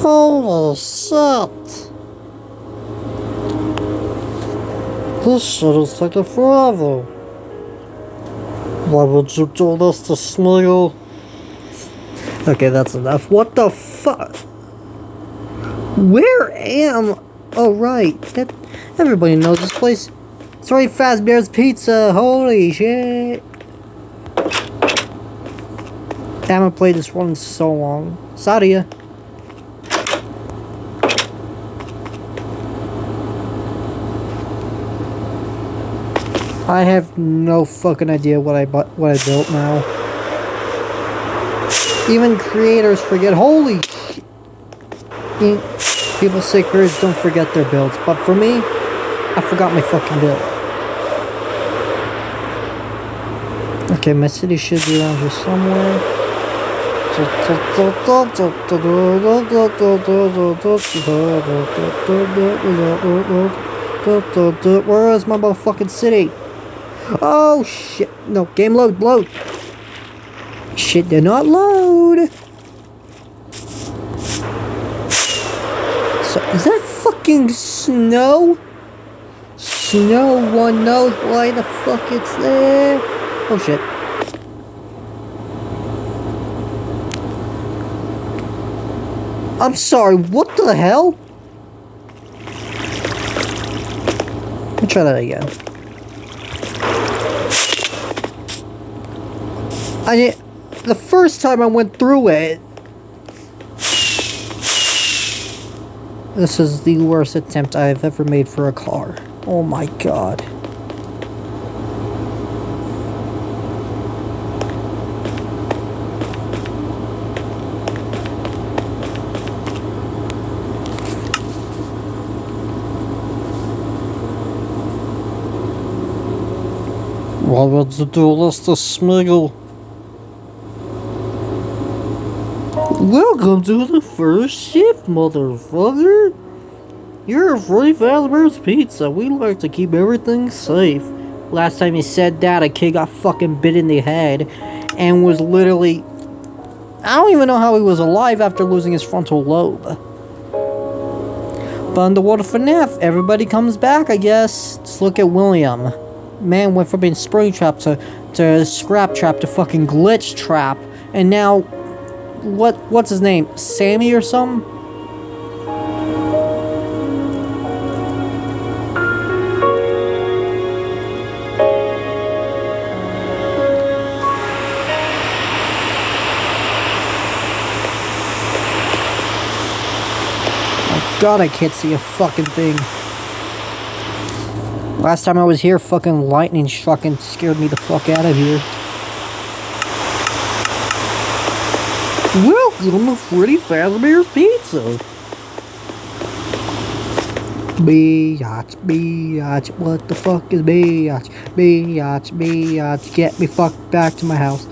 Holy shit! This shit is taking forever. Why would you do this to Smiggle? Okay, that's enough. What the fuck? Where am... Oh, right. Everybody knows this place. It's right, Fazbear's Pizza. Holy shit. I haven't played this one in so long. Sadia. I have no fucking idea what I built now. Even creators forget. Holy shit. People say creators don't forget their builds, but for me, I forgot my fucking build. Okay, my city should be around here somewhere. Where is my motherfucking city? Oh shit. No, game load. Shit did not load. So, is that fucking snow? Snow, one knows why the fuck it's there. Oh shit. I'm sorry, what the hell? Let me try that again. The first time I went through it, this is the worst attempt I've ever made for a car. Oh my god. Why would you do this to Smiggle? Welcome to the first shift, motherfucker! You're a Freddy Fazbear's Pizza. We like to keep everything safe. Last time you said that, a kid got fucking bit in the head and was literally... I don't even know how he was alive after losing his frontal lobe. But in the world of FNAF, everybody comes back, I guess. Just look at William. Man went from being spring trap to scrap trap to fucking glitch trap. And now... What's his name? Sammy or something? Oh god, I can't see a fucking thing. Last time I was here, fucking lightning struck and scared me the fuck out of here. Welcome to Freddy Fazbear's Pizza. Biatch, what the fuck is biatch, get me fucked back to my house.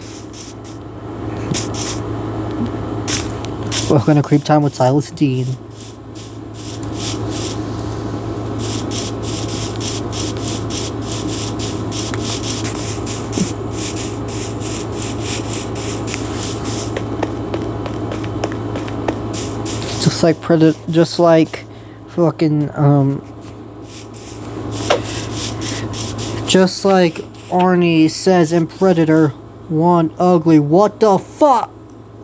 Welcome to Creep Time with Silas Dean. Just like fucking just like Arnie says in Predator, one ugly, what the fuck,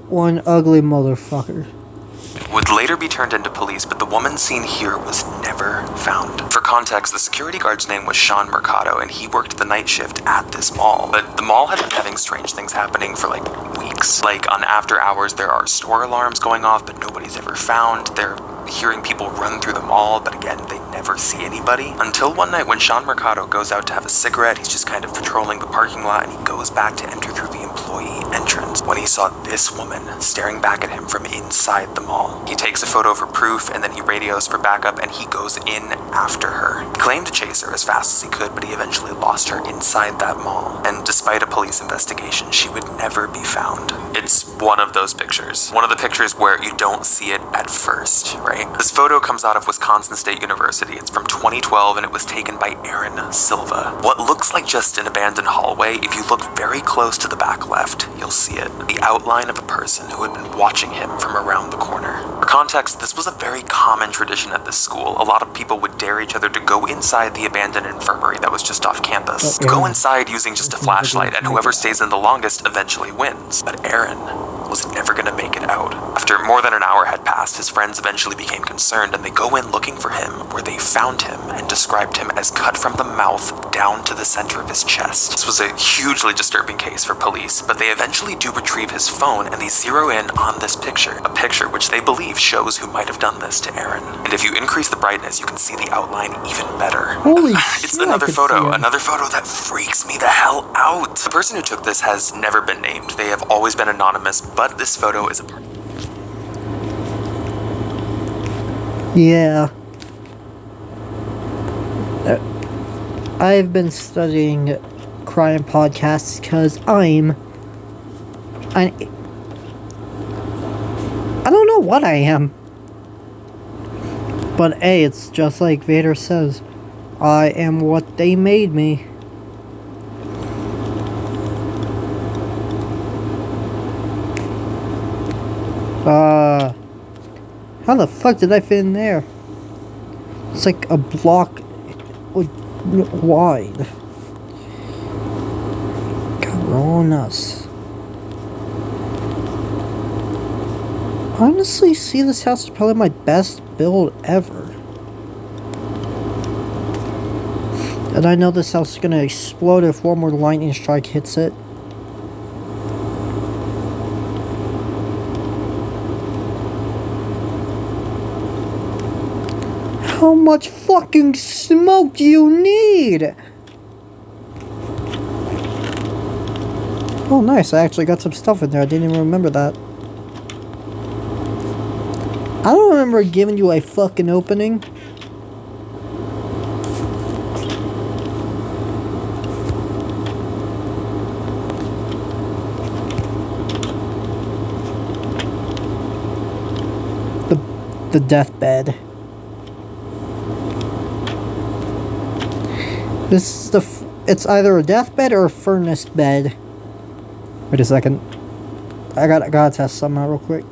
one ugly motherfucker. Would later be turned into police, but the woman seen here was never found. For context, the security guard's name was Sean Mercado, and he worked the night shift at this mall. But the mall had been having strange things happening for like weeks. Like on after hours, there are store alarms going off, but nobody's ever found. They're hearing people run through the mall, but again, they never see anybody. Until one night when Sean Mercado goes out to have a cigarette, he's just kind of patrolling the parking lot, and he goes back to enter through the employee entrance when he saw this woman staring back at him from inside the mall. He takes a photo for proof, and then he radios for backup, and he goes in after her. He claimed to chase her as fast as he could, but he eventually lost her inside that mall. And despite a police investigation, she would never be found. It's one of those pictures. One of the pictures where you don't see it at first, right? This photo comes out of Wisconsin State University. It's from 2012, and it was taken by Aaron Silva. What looks like just an abandoned hallway, if you look very close to the back left, you'll see it. it, the outline of a person who had been watching him from around the corner. For context, this was a very common tradition at this school. A lot of people would dare each other to go inside the abandoned infirmary that was just off campus. Go inside using just a flashlight, and whoever stays in the longest eventually wins. But Aaron was never going to make it out. After more than an hour had passed, his friends eventually became concerned, and they go in looking for him, where they found him and described him as cut from the mouth down to the center of his chest. This was a hugely disturbing case for police, but they eventually do retrieve his phone, and they zero in on this picture, a picture which they believe shows who might have done this to Aaron. And if you increase the brightness, you can see the outline even better. Holy It's shit, another photo that freaks me the hell out. The person who took this has never been named. They have always been anonymous, but this photo is a part. Yeah. I've been studying crime podcasts because I don't know what I am. But hey, it's just like Vader says, I am what they made me. How the fuck did I fit in there? It's like a block wide. Coronas. Honestly, see, this house is probably my best build ever. And I know this house is gonna explode if one more lightning strike hits it. How much fucking smoke do you need? Oh, nice. I actually got some stuff in there. I didn't even remember that. I don't remember giving you a fucking opening. The deathbed. This is it's either a deathbed or a furnace bed. Wait a second. I gotta test something out real quick.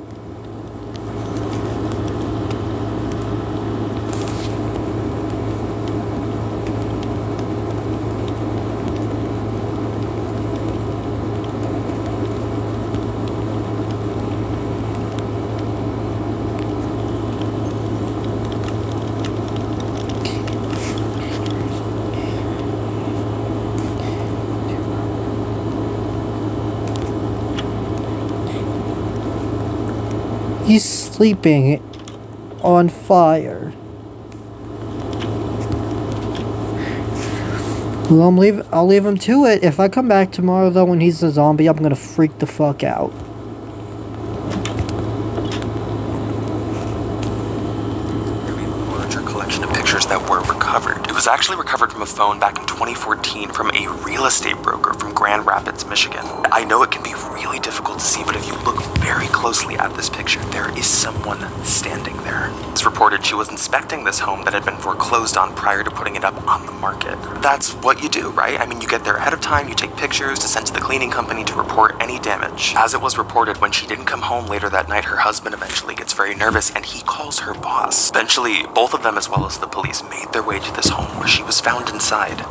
He's sleeping on fire. Well, I'll leave him to it. If I come back tomorrow, though, when he's a zombie, I'm gonna freak the fuck out. Larger collection of pictures that were recovered. It was actually recovered from a phone back in 2014 from a real estate broker from Grand Rapids, Michigan. I know it can be really difficult to see, but if you look very closely at this picture, there is someone standing there. It's reported she was inspecting this home that had been foreclosed on prior to putting it up on the market. That's what you do, right? I mean, you get there ahead of time, you take pictures to send to the cleaning company to report any damage. As it was reported, when she didn't come home later that night, her husband eventually gets very nervous and he calls her boss. Eventually, both of them as well as the police made their way to this home where she was found inside,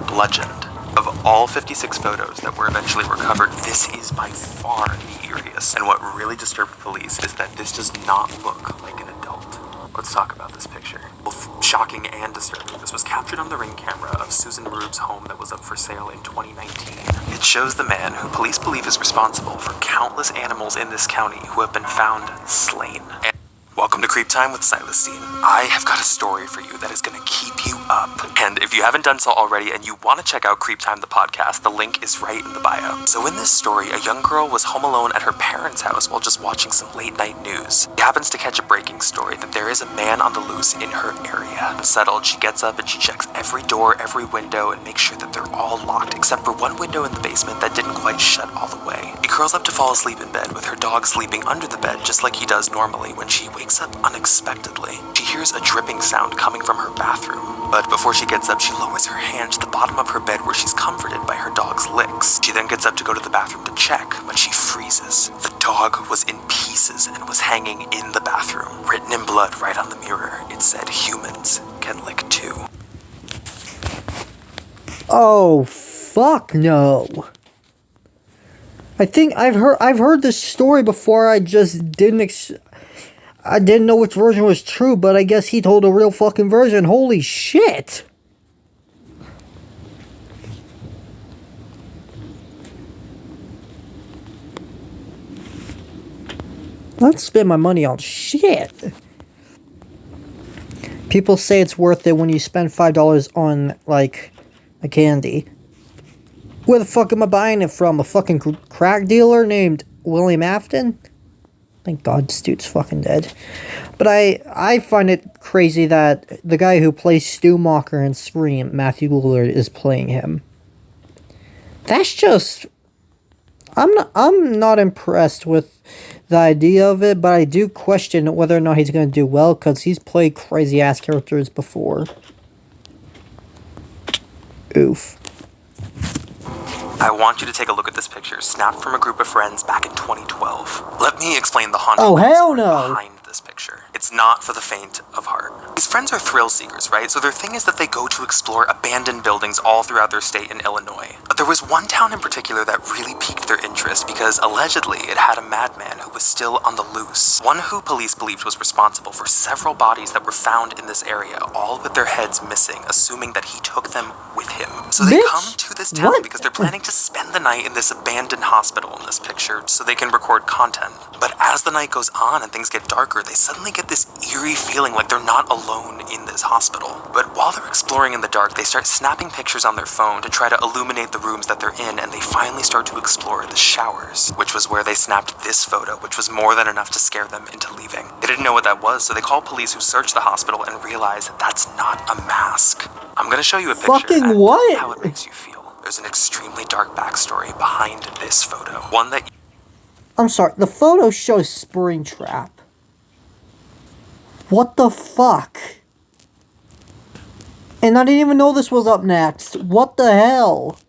bludgeoned. Of all 56 photos that were eventually recovered, this is by far the eeriest. And what really disturbed police is that this does not look like an adult. Let's talk about this picture. Both shocking and disturbing. This was captured on the Ring camera of Susan Rube's home that was up for sale in 2019. It shows the man who police believe is responsible for countless animals in this county who have been found slain. Welcome to Creep Time with Silestine. I have got a story for you that is going to keep you up. And if you haven't done so already and you want to check out Creep Time the podcast, the link is right in the bio. So in this story, a young girl was home alone at her parents' house while just watching some late night news. She happens to catch a breaking story that there is a man on the loose in her area. Unsettled, she gets up and she checks every door, every window, and makes sure that they're all locked except for one window in the basement that didn't quite shut all the way. She curls up to fall asleep in bed with her dog sleeping under the bed just like he does normally when she wakes wakes up unexpectedly. She hears a dripping sound coming from her bathroom. But before she gets up, she lowers her hand to the bottom of her bed where she's comforted by her dog's licks. She then gets up to go to the bathroom to check, but she freezes. The dog was in pieces and was hanging in the bathroom. Written in blood right on the mirror, it said, "Humans can lick too." Oh, fuck no. I think I've heard this story before. I just didn't know which version was true, but I guess he told a real fucking version. Holy shit. I'd spend my money on shit. People say it's worth it when you spend $5 on, like, a candy. Where the fuck am I buying it from? A fucking crack dealer named William Afton? Thank God this dude's fucking dead. But I find it crazy that the guy who plays Stu Macher in Scream, Matthew Lillard, is playing him. That's just... I'm not impressed with the idea of it, but I do question whether or not he's going to do well, because he's played crazy-ass characters before. Oof. I want you to take a look at this picture, snapped from a group of friends back in 2012. Let me explain the haunting story behind this picture. It's not for the faint of heart. These friends are thrill seekers, right? So their thing is that they go to explore abandoned buildings all throughout their state in Illinois. But there was one town in particular that really piqued their interest because allegedly it had a madman who was still on the loose. One who police believed was responsible for several bodies that were found in this area, all with their heads missing, assuming that he took them with him. So they come to this town because they're planning to spend the night in this abandoned hospital in this picture so they can record content. But as the night goes on and things get darker, they suddenly get this eerie feeling like they're not alone in this hospital. But while they're exploring in the dark, they start snapping pictures on their phone to try to illuminate the rooms that they're in, and they finally start to explore the showers, which was where they snapped this photo, which was more than enough to scare them into leaving. They didn't know what that was, so they called police, who searched the hospital and realized that's not a mask. I'm gonna show you a picture and how it makes you feel. There's an extremely dark backstory behind this photo. One that... I'm sorry, the photo shows Springtrap. What the fuck? And I didn't even know this was up next. What the hell?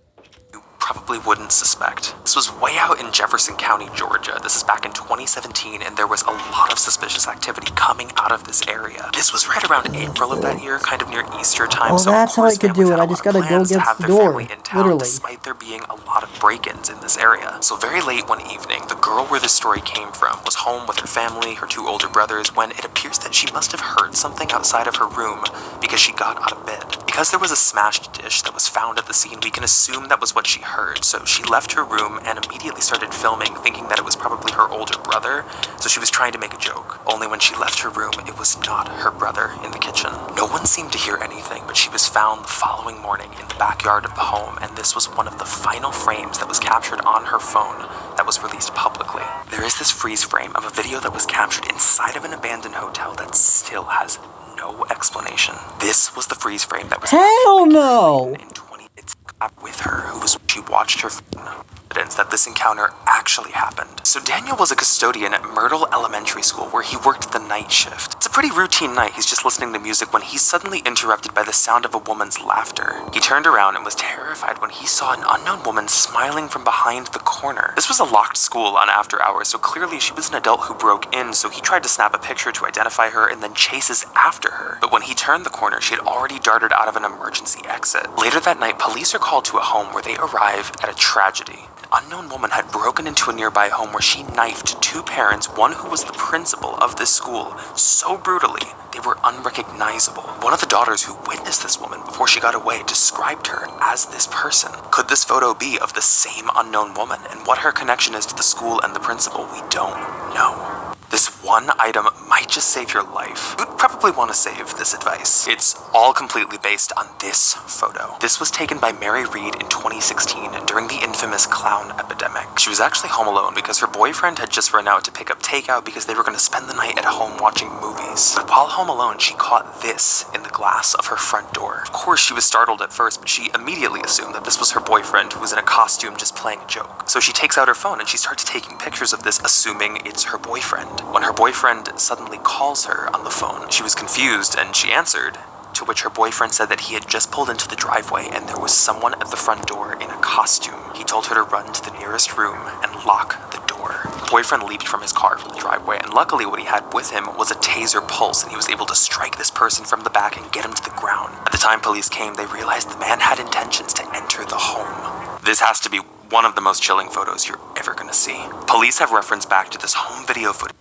You probably wouldn't suspect. This was way out in Jefferson County, Georgia. This is back in 2017, and there was a lot of suspicious activity coming out of this area. This was right around April of that year, kind of near Easter time. Oh, so that's how I could do it. I just gotta go against the door, literally. Despite there being a lot of break-ins in this area. So very late one evening, the girl where this story came from was home with her family, her two older brothers, when it appears that she must have heard something outside of her room because she got out of bed. Because there was a smashed dish that was found at the scene, we can assume that was what she heard. So she left her room and immediately started filming, thinking that it was probably her older brother. So she was trying to make a joke. Only when she left her room, it was not her brother in the kitchen. No one seemed to hear anything, but she was found the following morning in the backyard of the home, and this was one of the final frames that was captured on her phone that was released publicly. There is this freeze frame of a video that was captured inside of an abandoned hotel that still has no explanation. This was the freeze frame that was in 20 minutes with her, she watched her phone. Evidence that this encounter actually happened. So Daniel was a custodian at Myrtle Elementary School where he worked the night shift. It's a pretty routine night. He's just listening to music when he's suddenly interrupted by the sound of a woman's laughter. He turned around and was terrified when he saw an unknown woman smiling from behind the corner. This was a locked school on after hours, so clearly she was an adult who broke in, so he tried to snap a picture to identify her and then chases after her. But when he turned the corner, she had already darted out of an emergency exit. Later that night, police are called to a home where they arrive at a tragedy. An unknown woman had broken into a nearby home where she knifed two parents, one who was the principal of this school, so brutally they were unrecognizable. One of the daughters who witnessed this woman before she got away described her as this person. Could this photo be of the same unknown woman? And what her connection is to the school and the principal, we don't know. This one item might just save your life. You'd probably want to save this advice. It's all completely based on this photo. This was taken by Mary Reed in 2016 during the infamous clown epidemic. She was actually home alone because her boyfriend had just run out to pick up takeout because they were going to spend the night at home watching movies. But while home alone, she caught this in the glass of her front door. Of course, she was startled at first, but she immediately assumed that this was her boyfriend who was in a costume just playing a joke. So she takes out her phone and she starts taking pictures of this, assuming it's her boyfriend. When her boyfriend suddenly calls her on the phone. She was confused and she answered, to which her boyfriend said that he had just pulled into the driveway and there was someone at the front door in a costume. He told her to run to the nearest room and lock the door. The boyfriend leaped from his car from the driveway, and luckily what he had with him was a taser pulse, and he was able to strike this person from the back and get him to the ground. At the time police came, they realized the man had intentions to enter the home. This has to be one of the most chilling photos you're ever gonna see. Police have referenced back to this home video footage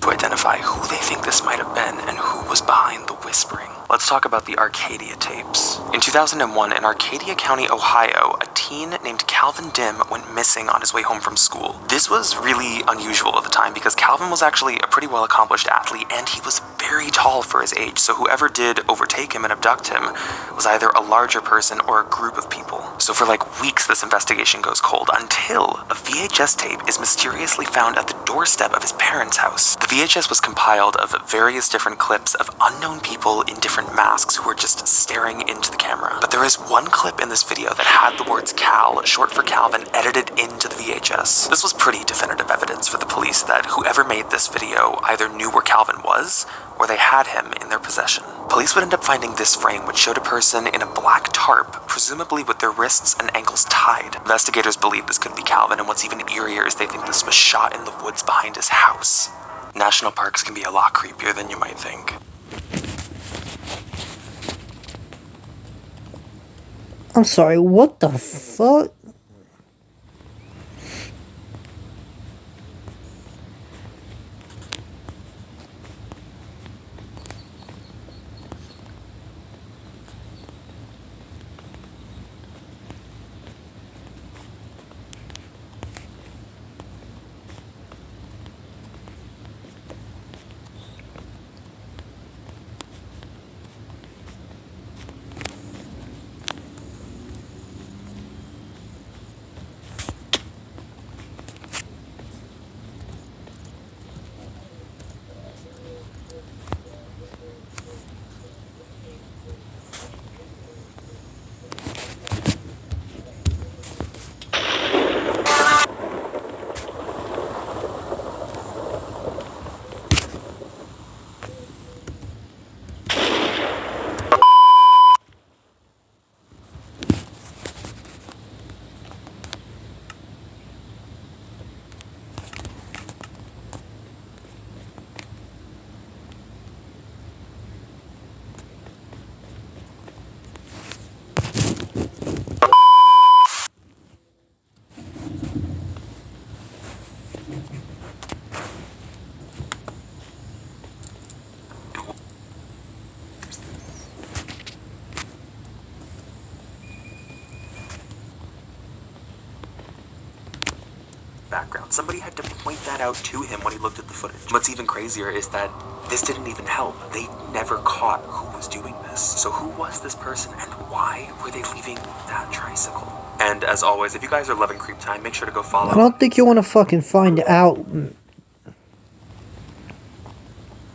to identify who they think this might have been and who was behind the whispering. Let's talk about the Arcadia tapes. In 2001, in Arcadia County, Ohio, a teen named Calvin Dim went missing on his way home from school. This was really unusual at the time because Calvin was actually a pretty well-accomplished athlete and he was very tall for his age, so whoever did overtake him and abduct him was either a larger person or a group of people. So for like weeks, this investigation goes cold until a VHS tape is mysteriously found at the doorstep of his parents' house. The VHS was compiled of various different clips of unknown people in different masks who were just staring into the camera. But there is one clip in this video that had the words Cal, short for Calvin, edited into the VHS. This was pretty definitive evidence for the police that whoever made this video either knew where Calvin was or they had him in their possession. Police would end up finding this frame, which showed a person in a black tarp, presumably with their wrists and ankles tied. Investigators believe this could be Calvin, and what's even eerier is they think this was shot in the woods behind his house. National parks can be a lot creepier than you might think. I'm sorry, what the fuck? Background. Somebody had to point that out to him when he looked at the footage. What's even crazier is that this didn't even help. They never caught who was doing this. So who was this person and why were they leaving that tricycle? And as always, if you guys are loving Creep Time, make sure to go follow. I don't think you want to fucking find out. Do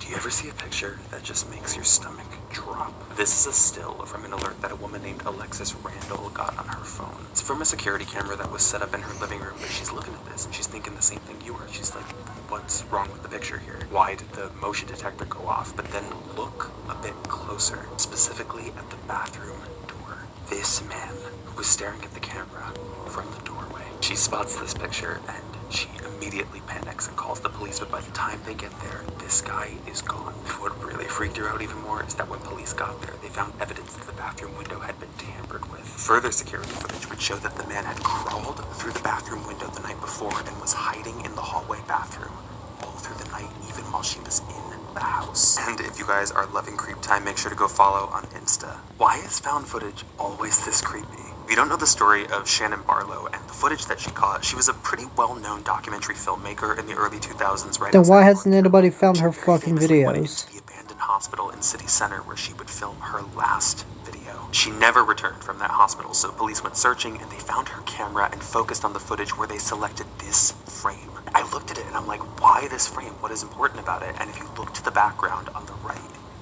you ever see a picture that just makes your stomach drop? This is a still from an alert that a woman named Alexis Randall got on her phone. It's from a security camera that was set up in her living room, but she's looking at this and she's thinking the same thing you are. She's like, what's wrong with the picture here? Why did the motion detector go off? But then look a bit closer, specifically at the bathroom door. This man who was staring at the camera from the doorway. She spots this picture and she immediately panics and calls the police, but by the time they get there, this guy is gone. What really freaked her out even more is that when police got there, they found evidence that the bathroom window had been tampered with. Further security footage would show that the man had crawled through the bathroom window the night before and was hiding in the hallway bathroom all through the night, even while she was in the house. And if you guys are loving Creep Time, make sure to go follow on Insta. Why is found footage always this creepy? If you don't know the story of Shannon Barlow and the footage that she caught, she was a pretty well-known documentary filmmaker in the early 2000s, right? Then why hasn't anybody found her fucking videos? The abandoned hospital in City Center where she would film her last video. She never returned from that hospital, so police went searching and they found her camera and focused on the footage where they selected this frame. I looked at it and I'm like, why this frame? What is important about it? And if you look to the background on the right,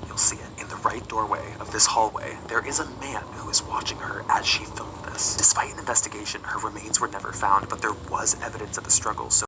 you'll see it. In the right doorway of this hallway, there is a man who is watching her as she filmed this. Despite an investigation, her remains were never found, but there was evidence of the struggle, so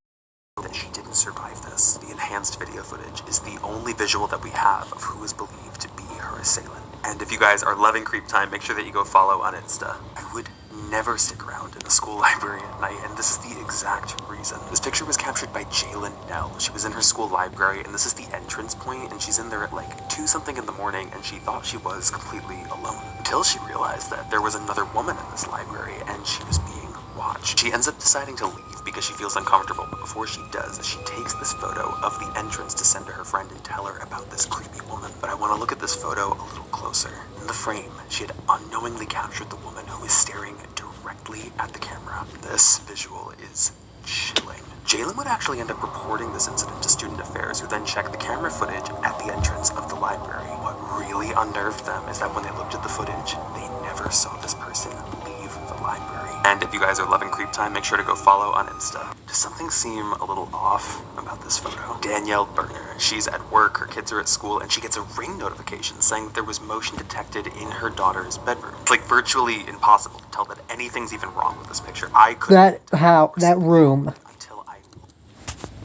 that she didn't survive this. The enhanced video footage is the only visual that we have of who is believed to be her assailant. And if you guys are loving Creep Time, make sure that you go follow on Insta. I would never stick around in a school library at night, and this is the exact reason. This picture was captured by Jalen Nell. She was in her school library, and this is the entrance point, and she's in there at like 2 something in the morning, and she thought she was completely alone. Until she realized that there was another woman in this library, and she was being watched. She ends up deciding to leave because she feels uncomfortable, but before she does, she takes this photo of the entrance to send to her friend and tell her about this creepy woman. But I want to look at this photo a little closer. In the frame, she had unknowingly captured the woman who is staring directly at the camera. This visual is chilling. Jalen would actually end up reporting this incident to Student Affairs, who then checked the camera footage at the entrance of the library. What really unnerved them is that when they looked at the footage, they never saw this person leave the library. And if you guys are loving Creep Time, make sure to go follow on Insta. Does something seem a little off about this photo? Danielle Berner. She's at work, her kids are at school, and she gets a Ring notification saying that there was motion detected in her daughter's bedroom. It's like virtually impossible to tell that anything's even wrong with this picture. I couldn't. That room.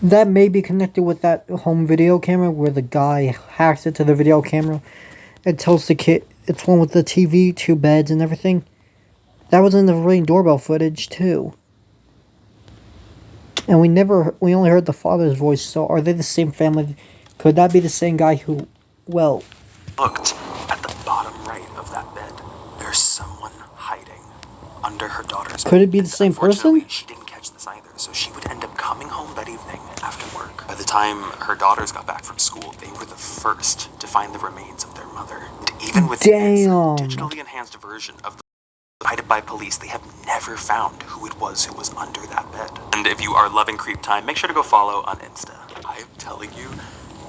That may be connected with that home video camera where the guy hacks into the video camera and tells the kid it's one with the TV, 2 beds, and everything. That was in the Ring doorbell footage too. And we only heard the father's voice, so are they the same family? Could that be the same guy who, well... Looked at the bottom right of that bed. There's someone hiding under her daughter's bed. Could it be the same person? She didn't catch this either, so she would end up coming home that evening after work. By the time her daughters got back from school, they were the first to find the remains of their mother. And even with this digitally enhanced version of the provided by police, they have never found who it was who was under that bed. And if you are loving Creep Time, make sure to go follow on Insta. I'm telling you,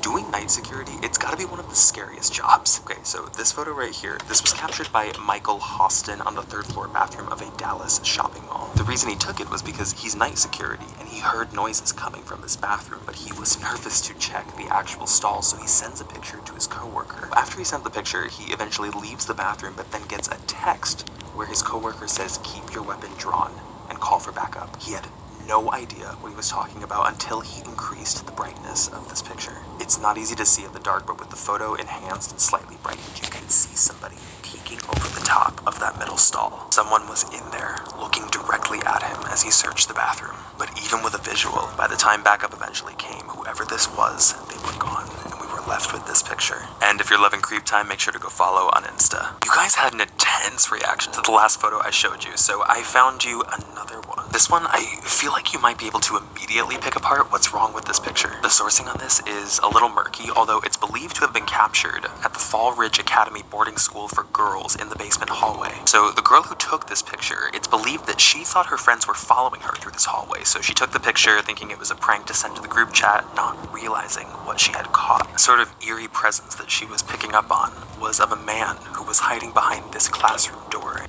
doing night security, it's gotta be one of the scariest jobs. Okay, so this photo right here, this was captured by Michael Hostin on the 3rd floor bathroom of a Dallas shopping mall. The reason he took it was because he's night security and he heard noises coming from this bathroom, but he was nervous to check the actual stall, so he sends a picture to his coworker. After he sent the picture, he eventually leaves the bathroom, but then gets a text where his coworker says, "Keep your weapon drawn and call for backup." He had no idea what he was talking about until he increased the brightness of this picture. It's not easy to see in the dark, but with the photo enhanced and slightly brightened, you can see somebody peeking over the top of that middle stall. Someone was in there, looking directly at him as he searched the bathroom. But even with a visual, by the time backup eventually came, whoever this was, they were gone, and we were left with this picture. And if you're loving Creep Time, make sure to go follow on Insta. You guys had an intense reaction to the last photo I showed you, so I found you another one. This one, I feel like you might be able to immediately pick apart what's wrong with this picture. The sourcing on this is a little murky, although it's believed to have been captured at the Fall Ridge Academy boarding school for girls in the basement hallway. So the girl who took this picture, it's believed that she thought her friends were following her through this hallway, so she took the picture thinking it was a prank to send to the group chat, not realizing what she had caught. A sort of eerie presence that she was picking up on was of a man who was hiding behind this classroom door.